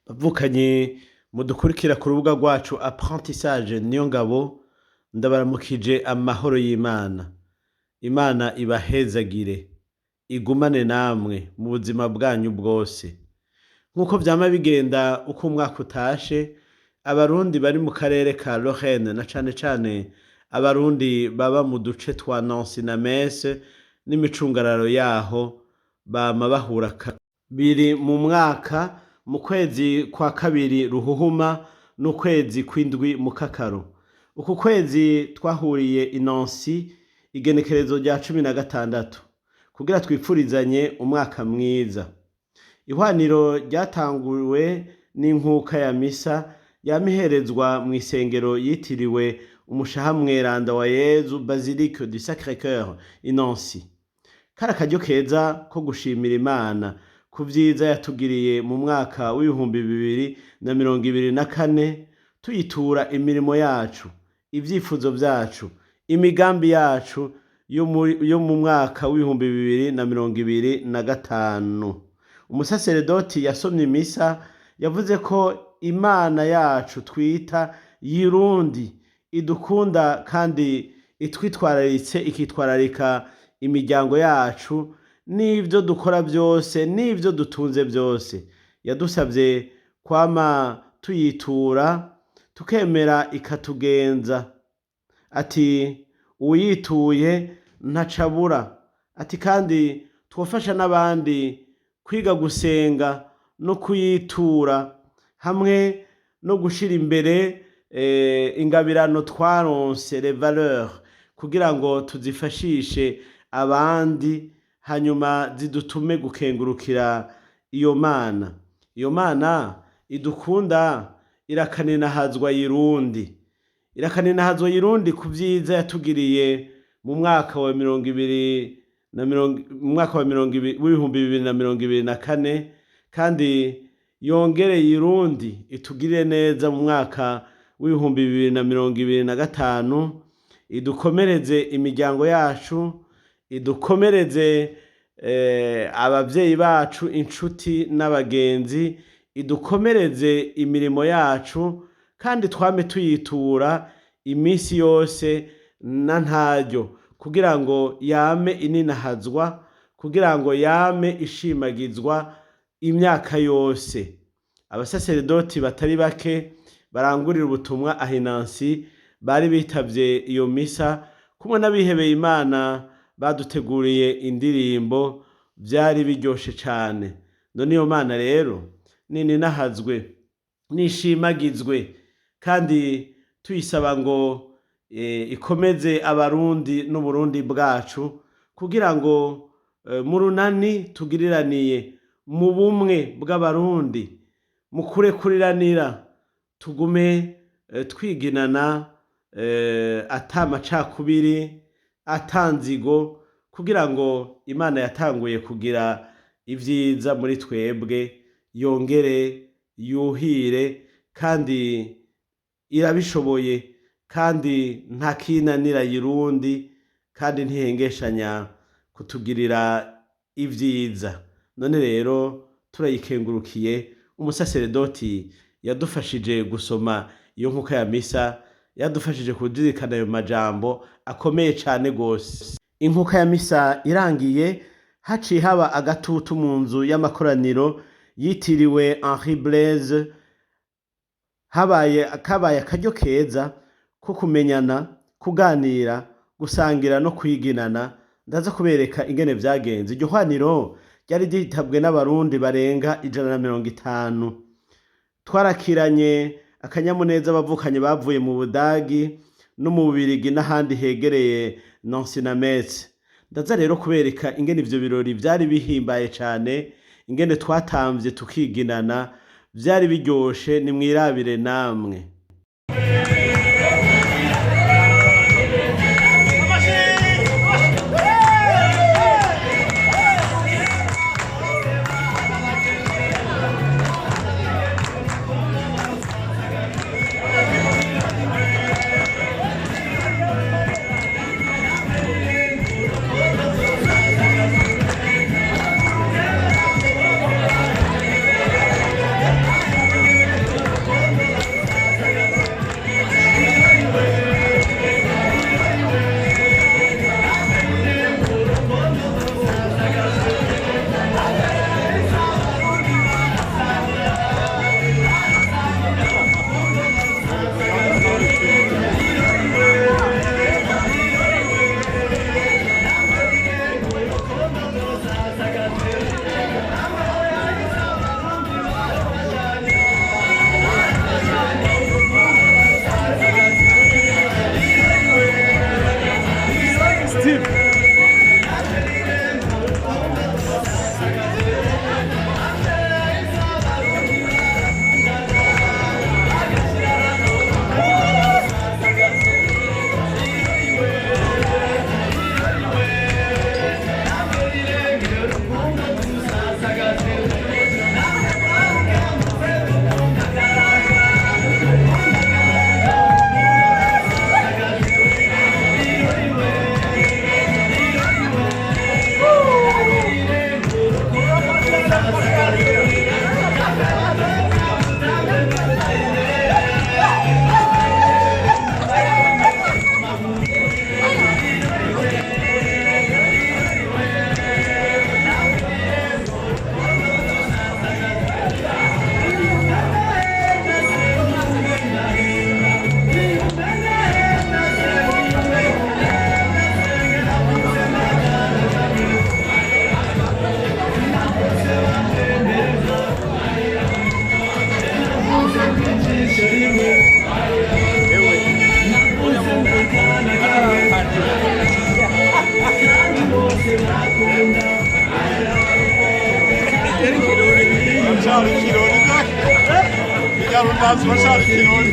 Bavukanye mudukurikira ku rubuga rwacu apprentissage Niyongabo, ndabaramukije amahoro y'Imana. Imana ibahezagire, igumane namwe mu buzima bwanyu bwose. Nk'uko vyama bigenda uko umwaka utashe, abarundi bari mu karere ka Lorraine na cane cane abarundi baba mu duce twa Nancy na Metz n'imicungararo yaho bama bahura kabiri mu mwaka, mu kwezi kwa kabiri Ruhuhuma n'ukwezi kw'indwi Mukakaro. Uku kwezi twahuriye i Nancy igenekerezo rya 16 kugira twipfurizanye umwaka mwiza. Ihwaniro ryatanguwe n'inkuka ya misa yamiherezwa mw'isengero yitiriwe umushaha mweranda wa Yezu Basilique du Sacré-Cœur i Nancy. Kari akaryo keza ko gushimira Imana ku vyiza yatugiriye mu mwaka w'2024, tuyitura imirimo yacu, ivyifuzo vyacu, imigambi yacu yo mu mwaka w'2025. Umusaseredoti yasomye imisa yavuze ko Imana yacu twita Yirundi idukunda kandi itwitwararitse, ikitwararika imiryango yacu n'ivyo dukora vyose n'ivyo dutunze vyose. Yadusavye kwama tuyitura tukemera ikatugenza. Ati uwuyituye ntacabura. Ati kandi twofasha n'abandi kwiga gusenga no kuyitura hamwe no gushira imbere ingabirano twaronse, les valeurs, kugira ngo tuzifashishe abandi hanyuma zidutume gukengurukira iyo Mana. Iyo Mana idukunda irakaninahazwa Yirundi. Irakaninahazwa Yirundi ku vyiza yatugiriye mu mwaka wa 2024, kandi yongere Yirundi itugirire neza mu mwaka w'2025, idukomereze imiryango yacu, idukomereze abavyeyi bacu, inshuti n'abagenzi, idukomereze imirimo yacu, kandi twame tuyitura imisi yose na ntaryo, kugira ngo yame ininahazwa, kugira ngo yame ishimagizwa imyaka yose. Abasaseredoti batari bake barangurira ubutumwa aho i Nancy bari bitavye iyo misa, kumwe n'abihebeye Imana baduteguriye indirimbo, vyari biryoshe cane. None iyo Mana rero nininahazwe, nishimagizwe, kandi tuyisaba ngo ikomeze abarundi n'Uburundi bwacu, kugira ngo mu runani tugiriraniye, mu bumwe bw'abarundi, mu kurekuriranira, tugume twiginana ata macakubiri, ata nzigo, kugira ngo Imana yatanguye kugira ivyiza muri twebwe yongere yuhire, kandi irabishoboye, kandi nta kinanira Yirundi, kandi ntihengeshanya kutugirira ivyiza. None rero turayikengurukiye. Umusaseredoti yadufashije gusoma iyo nkuka ya misa, yadufashije kuzirikana ayo majambo akomeye cane gose. Inkuka ya misa irangiye, haciye haba agatutu mu nzu y'amakoraniro yitiriwe Henri Blaise. Kabaye akaryo keza ko kumenyana, kuganira, gusangira no kwiginana. Ndaza kubereka ingene vyagenze. Iryo hwaniro ryari ryitabwe n'abarundi barenga 150. Twarakiranye akanyamuneza abavukanye bavuye mu Budagi no mu Bubirigi n'ahandi hegereye Nancy na Metz. Ndaza rero kubereka ingene ivyo birori vyari bihimbaye cane, ingene twatamvye tukiginana, vyari biryoshe. Nimwirabire namwe. Nyarunazi bashaka ikirori.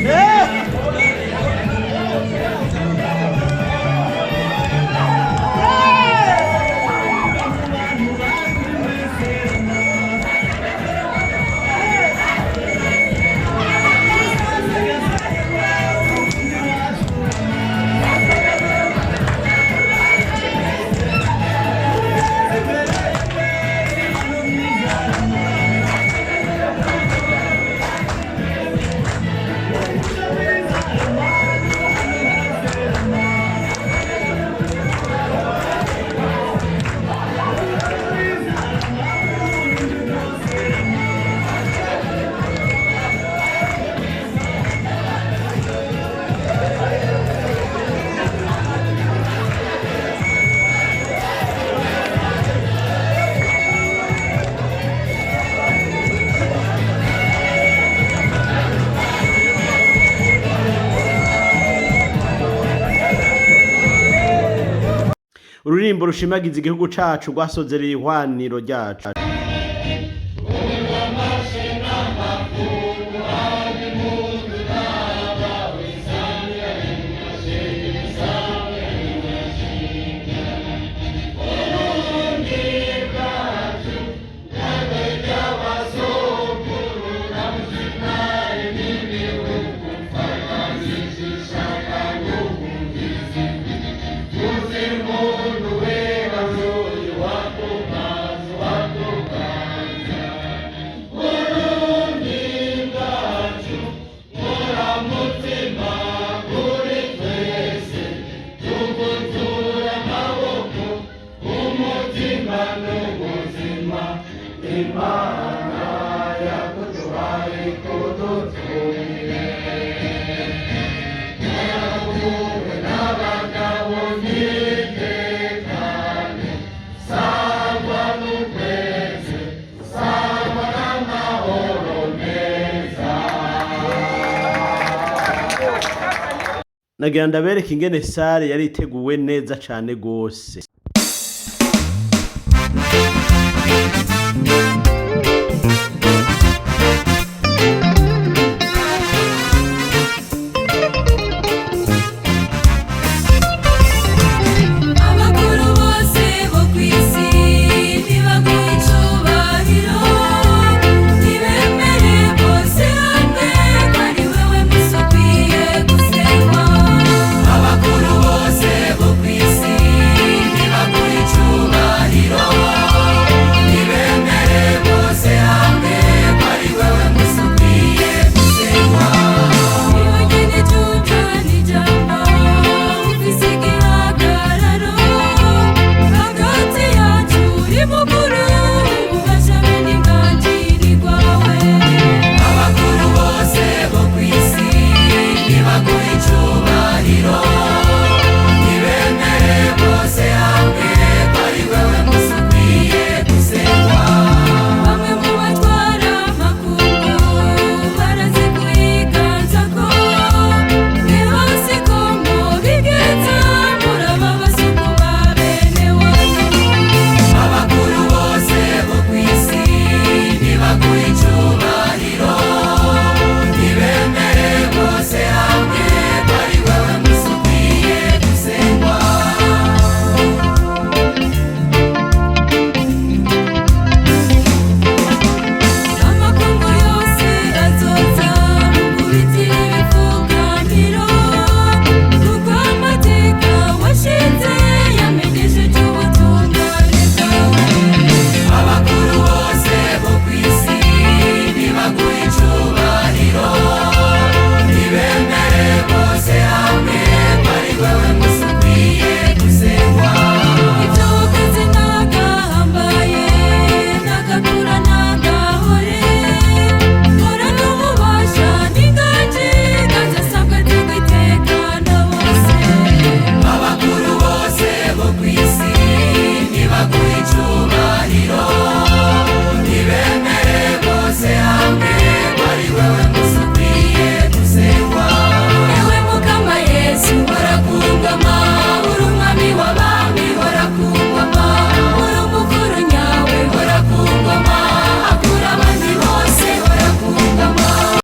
Ururimbo rushimagiza igihugu cacu rwasozereye ihwaniro ryacu. Nagira ndabereka ingene sare yari iteguwe neza cane gose.